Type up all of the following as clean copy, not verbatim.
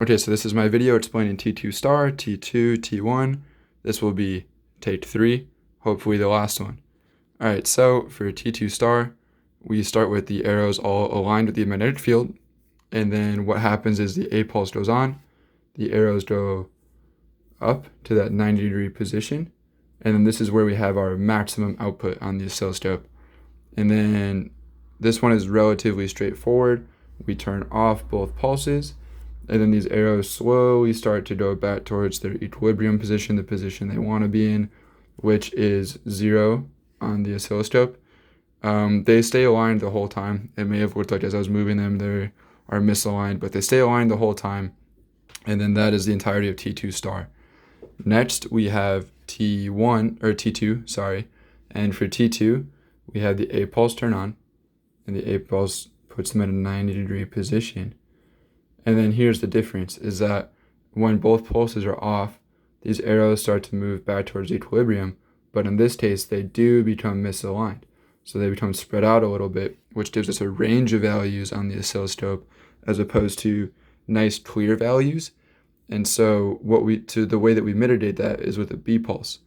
Okay, so this is my video explaining T2 star, T2, T1. This will be take 3, hopefully the last one. All right, so for T2 star, we start with the arrows all aligned with the magnetic field. And then what happens is the A pulse goes on, the arrows go up to that 90-degree position. And then this is where we have our maximum output on the oscilloscope. And then this one is relatively straightforward. We turn off both pulses. And then these arrows slowly start to go back towards their equilibrium position, the position they want to be in, which is 0 on the oscilloscope. They stay aligned the whole time. It may have looked like as I was moving them, they are misaligned, but they stay aligned the whole time. And then that is the entirety of T2 star. Next, we have T2, sorry. And for T2, we have the A pulse turn on, and the A pulse puts them at a 90-degree position. And then here's the difference, is that when both pulses are off, these arrows start to move back towards equilibrium, but in this case, they do become misaligned. So they become spread out a little bit, which gives us a range of values on the oscilloscope, as opposed to nice clear values. And so the way that we mitigate that is with a B pulse.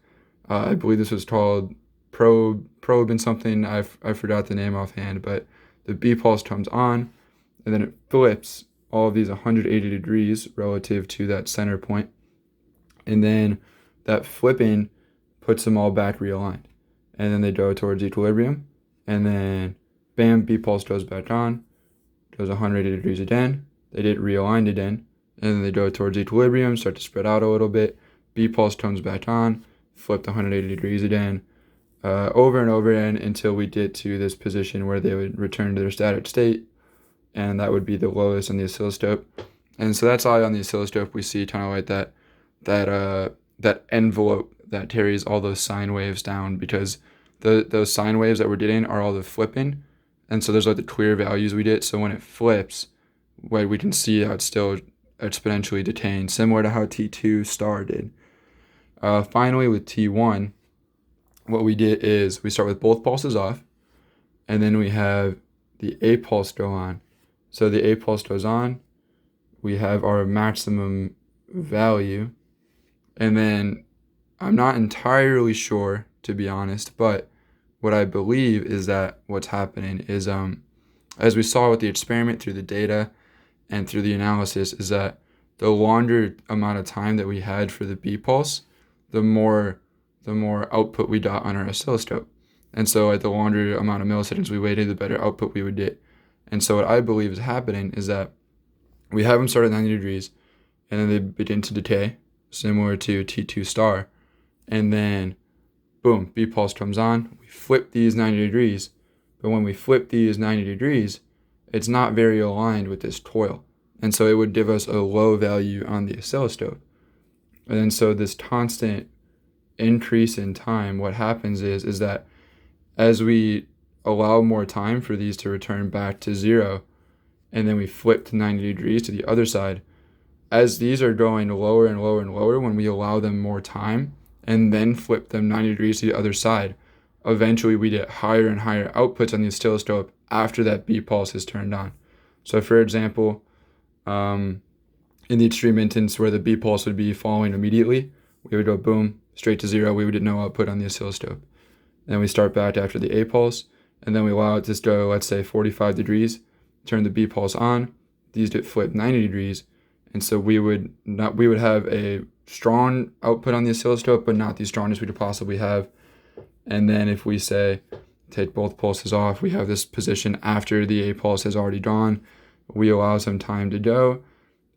I believe this was called probe and something, I forgot the name offhand, but the B pulse comes on, and then it flips all of these 180 degrees relative to that center point. And then that flipping puts them all back realigned. And then they go towards equilibrium. And then bam, B pulse goes back on, goes 180 degrees again. They get realigned again. And then they go towards equilibrium, start to spread out a little bit. B pulse comes back on, flipped 180 degrees again, over and over again until we get to this position where they would return to their static state. And that would be the lowest on the oscilloscope. And so that's all on the oscilloscope. We see kind of like that envelope that carries all those sine waves down, because those sine waves that we're getting are all the flipping. And so there's like the clear values we get. So when it flips, we can see how it's still exponentially decaying, similar to how T2 star did. Finally, with T1, what we did is we start with both pulses off, and then we have the A pulse go on. So the A pulse goes on, we have our maximum value, and then I'm not entirely sure, to be honest, but what I believe is that what's happening is, as we saw with the experiment through the data and through the analysis, is that the longer amount of time that we had for the B pulse, the more output we got on our oscilloscope. And so at the longer amount of milliseconds we waited, the better output we would get. And so what I believe is happening is that we have them start at 90 degrees, and then they begin to decay, similar to T2 star. And then, boom, B pulse comes on. We flip these 90 degrees. But when we flip these 90 degrees, it's not very aligned with this coil. And so it would give us a low value on the oscilloscope. And then so this constant increase in time, what happens is that as we allow more time for these to return back to 0, and then we flip to 90 degrees to the other side, as these are going lower and lower and lower, when we allow them more time and then flip them 90 degrees to the other side, eventually we get higher and higher outputs on the oscilloscope after that B pulse is turned on. So for example, in the extreme instance where the B pulse would be falling immediately, we would go boom, straight to 0, we would get no output on the oscilloscope. Then we start back after the A pulse, and then we allow it to go, let's say 45 degrees, turn the B pulse on, these get flipped 90 degrees, and so we would have a strong output on the oscilloscope, but not the strongest we could possibly have. And then if we say take both pulses off, we have this position after the A pulse has already gone, we allow some time to go,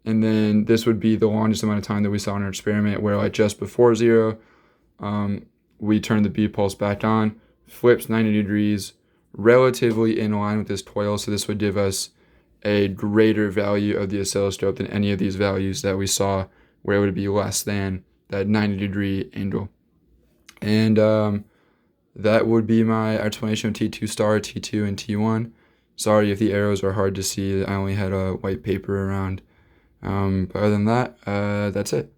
and then this would be the longest amount of time that we saw in our experiment, where like just before 0, we turn the B pulse back on, flips 90 degrees, relatively in line with this coil, so this would give us a greater value of the oscilloscope than any of these values that we saw, where it would be less than that 90-degree angle. And that would be my explanation of T2 star, T2, and T1. Sorry if the arrows are hard to see, I only had a white paper around. But other than that, that's it.